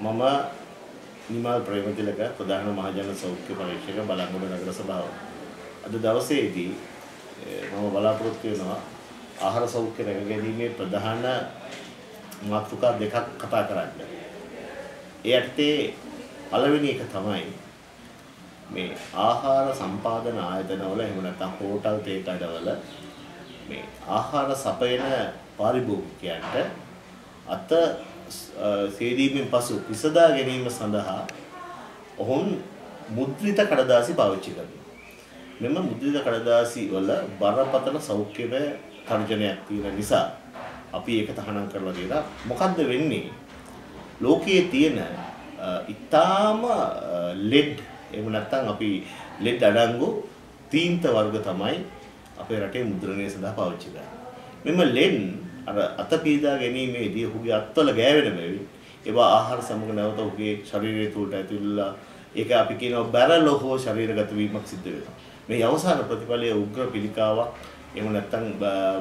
මම නිමල් ප්‍රේමතිලක ප්‍රධාන මහජන සෞඛ්‍ය පරීක්ෂක බලංගොඩ නගර සභාව. අද දවසේදී මම බලාපොරොත්තු වෙනවා ආහාර සෞඛ්‍ය රැකගැනීමේ ප්‍රධාන මාතෘකා දෙකක් කතා කරන්න. ඒ ඇත්තේ පළවෙනි එක තමයි මේ ආහාර සම්පාදන ආයතනවල එහෙම නැත්නම් හෝටල් තේ කඩවල මේ ආහාර සපයන පාරිභෝගිකයන්ට අත සේදීමෙන් පසු විසඳා ගැනීම සඳහා ඔවුන් මුද්‍රිත කඩදාසි පාවිච්චි කරනවා. මෙම මුද්‍රිත කඩදාසි වල බරපතල සෞඛ්‍යමය තර්ජනයක් තියෙන නිසා අපි ඒක තහනම් කරලා දෙලා මොකද්ද වෙන්නේ? ලෝකයේ තියෙන ඊටාම ලෙඩ් එහෙම නැත්නම් අපි ලෙඩ් අඩංගු තීන්ත වර්ග තමයි අපේ රටේ මුද්‍රණය සඳහා පාවිච්චි කරන්නේ. මෙම ලෙඩ් අර අත පීදා ගැනීමේදී ඔහුගේ අත්වල ගෑවෙන බැවින් ඒවා ආහාර සමග නැවත ඔහුගේ ශරීරය තුළට ඇතුල්ලා ඒක අපි කියනවා බැරල හෝ ශරීරගත වීමක් සිද්ධ වෙනවා. මේ අවසාන ප්‍රතිඵලය උග්‍ර පිළිකාවක් එහෙම නැත්නම්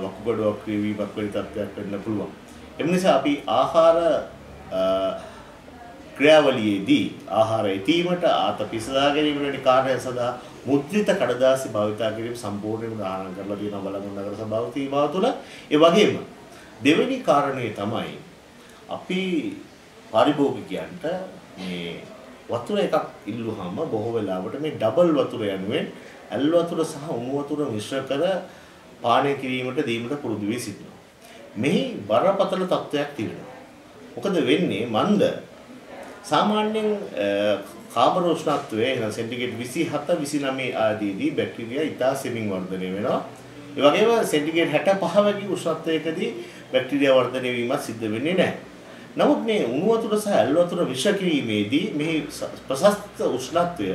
වකුගඩුවක් වීමක් වැනි තත්ත්වයක් වෙන්න පුළුවන්. ඒ නිසා අපි ආහාර ක්‍රියාවලියේදී ආහාර ඉදීමට ආත පිසදා ගැනීම වැනි කාර්යයන් සඳහා මුද්‍රිත කඩදාසි භාවිතා කිරීම සම්පූර්ණයෙන්ම දාහනම් කරලා තියෙනවා බලංගොඩ නගර සභාව තීමාව තුළ. ඒ වගේම දෙවෙනි කාරණේ තමයි අපි පාරිභෝගිකයන්ට මේ වතුර එකක් ඉල්ලුවාම බොහෝ වෙලාවට මේ ඩබල් වතුර යනුවෙන් ඇල් වතුර සහ උණු වතුර මිශ්‍ර කර පානය කිරීමට දීමට පුරුදු වී සිටිනවා. මෙහි බරපතල තත්ත්වයක් තිබෙනවා. මොකද වෙන්නේ මන්ද සාමාන්‍යයෙන් කාබන උෂ්ණත්වය එන සෙන්ටිග්‍රේඩ් 27 29 ආදීදී බැක්ටීරියා ඉතා සෙමින් වර්ධනය වෙනවා. ඒ වගේම සෙන්ටිග්‍රේඩ් 65 වගේ උෂ්ණත්වයකදී බැක්ටීරියා වර්ධනය වීමක් සිද්ධ වෙන්නේ නැහැ. නමුත් මේ උණු වතුර සහ ඇල් වතුර මිශ්‍ර කිරීමේදී මේ ප්‍රශස්ත උෂ්ණත්වය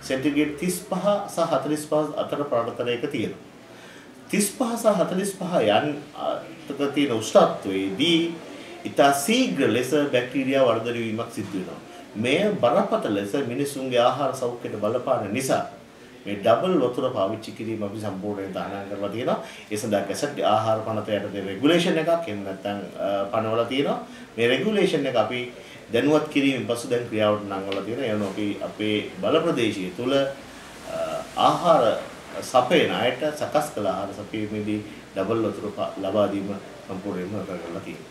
සෙන්ටිග්‍රේඩ් 35 සහ 45 අතර ප්‍රාණතරයක තියෙනවා. 35 සහ 45 යන තියෙන උෂ්ණත්වයේදී ඉතා ශීඝ්‍ර ලෙස බැක්ටීරියා වර්ධනය වීමක් සිදු වෙනවා. මේ බරපතල ලෙස මිනිසුන්ගේ ආහාර සෞඛ්‍යයට බලපාන නිසා මේ ඩබල් වතුර පාවිච්චි කිරීම අපි සම්පූර්ණයෙන් තහනම් කරලා තියෙනවා. ඒ සඳහා ගැසට් ආහාර පනත යටතේ රෙගුලේෂන් එකක් එහෙම නැත්නම් පනවලා තියෙනවා. මේ රෙගුලේෂන් එක අපි දැනුවත් කිරීමෙන් පසු දැන් ක්‍රියාවට නංවලා තියෙනවා. එනවා අපි අපේ බල ප්‍රදේශය තුල ආහාර සපයන අයට සකස් කළ ආහාර සපයීමේදී ඩබල් වතුර ලබා දීම සම්පූර්ණයෙන්ම කරලා තියෙනවා.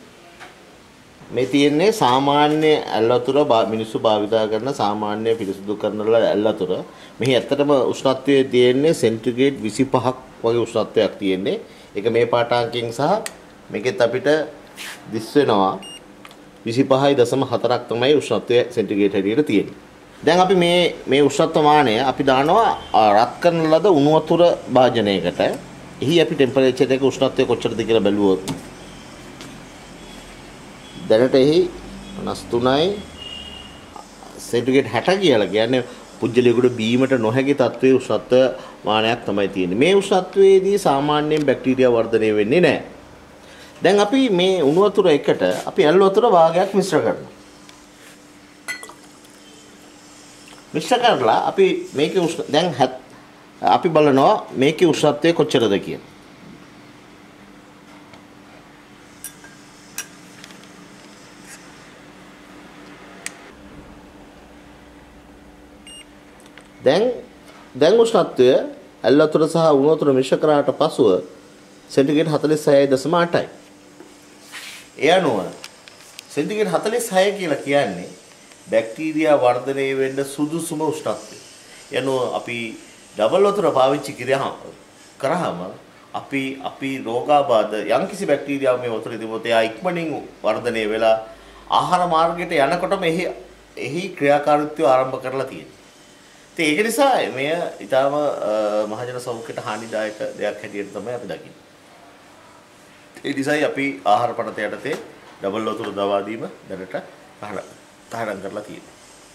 මේ තියෙන්නේ සාමාන්‍ය ඇල් වතුර මිනිස්සු භාවිතා කරන සාමාන්‍ය පිරිසිදු කරන ඇල් වතුර. මෙහි ඇත්තටම උෂ්ණත්වයේ තියෙන්නේ සෙන්ටිග්‍රේඩ් 25ක් වගේ උෂ්ණත්වයක් තියෙන්නේ. ඒක මේ පාඨාංකයෙන් සහ මේකෙත් අපිට දිස් වෙනවා 25.4ක් තමයි උෂ්ණත්වය සෙන්ටිග්‍රේඩ් හැටියට තියෙන්නේ. දැන් අපි මේ උෂ්ණත්ව මානය අපි දානවා රත් කරන ලද උණු වතුර භාජනයකට. එහි අපි ටෙම්පරේචර් එක උෂ්ණත්වය කොච්චරද කියලා බැලුවොත් දැනට එහි 93යි සෙන්ටිග්‍රේඩ් 60 කියලා කියන්නේ පුජ්‍යලයකට බීමට නොහැකි තත්ත්වයේ උෂ්ණත්ව මානයක් තමයි තියෙන්නේ. මේ උෂ්ණත්වයේදී සාමාන්‍යයෙන් බැක්ටීරියා වර්ධනය වෙන්නේ නැහැ. දැන් අපි මේ උණු වතුර එකට අපි ඇල් වතුර භාගයක් මිශ්‍ර කරනවා. මිශ්‍ර කරලා අපි මේකේ දැන් අපි බලනවා මේකේ උෂ්ණත්වය කොච්චරද කියලා. දැන් උෂ්ණත්වය ඇල් වතුර සහ උණු වතුර මිශ්‍ර කරාට පසුව සෙන්ටිග්‍රේඩ් 46.8යි. ඒ අනුව සෙන්ටිග්‍රේඩ් 46 කියලා කියන්නේ බැක්ටීරියා වර්ධනය වෙන්න සුදුසුම උෂ්ණත්වය. ඒ අනුව අපි ඩබල් වතුර පාවිච්චි කරාම අපි රෝගාබාධ යම්කිසි බැක්ටීරියාවක් මේ වතුරේ තිබුණොත් එයා ඉක්මනින් වර්ධනය වෙලා ආහාර මාර්ගයට යනකොටම එහි ක්‍රියාකාරීත්වය ආරම්භ කරලා තියෙනවා. ඒක නිසා මෙය ඊටම මහජන සෞඛ්‍යයට හානිදායක දෙයක් හැටියට තමයි අපි දකින්නේ. ඒ නිසායි අපි ආහාර පනත යටතේ ඩබල් වතුර දවා දීම දැනට තහනම් කරලා තියෙන්නේ.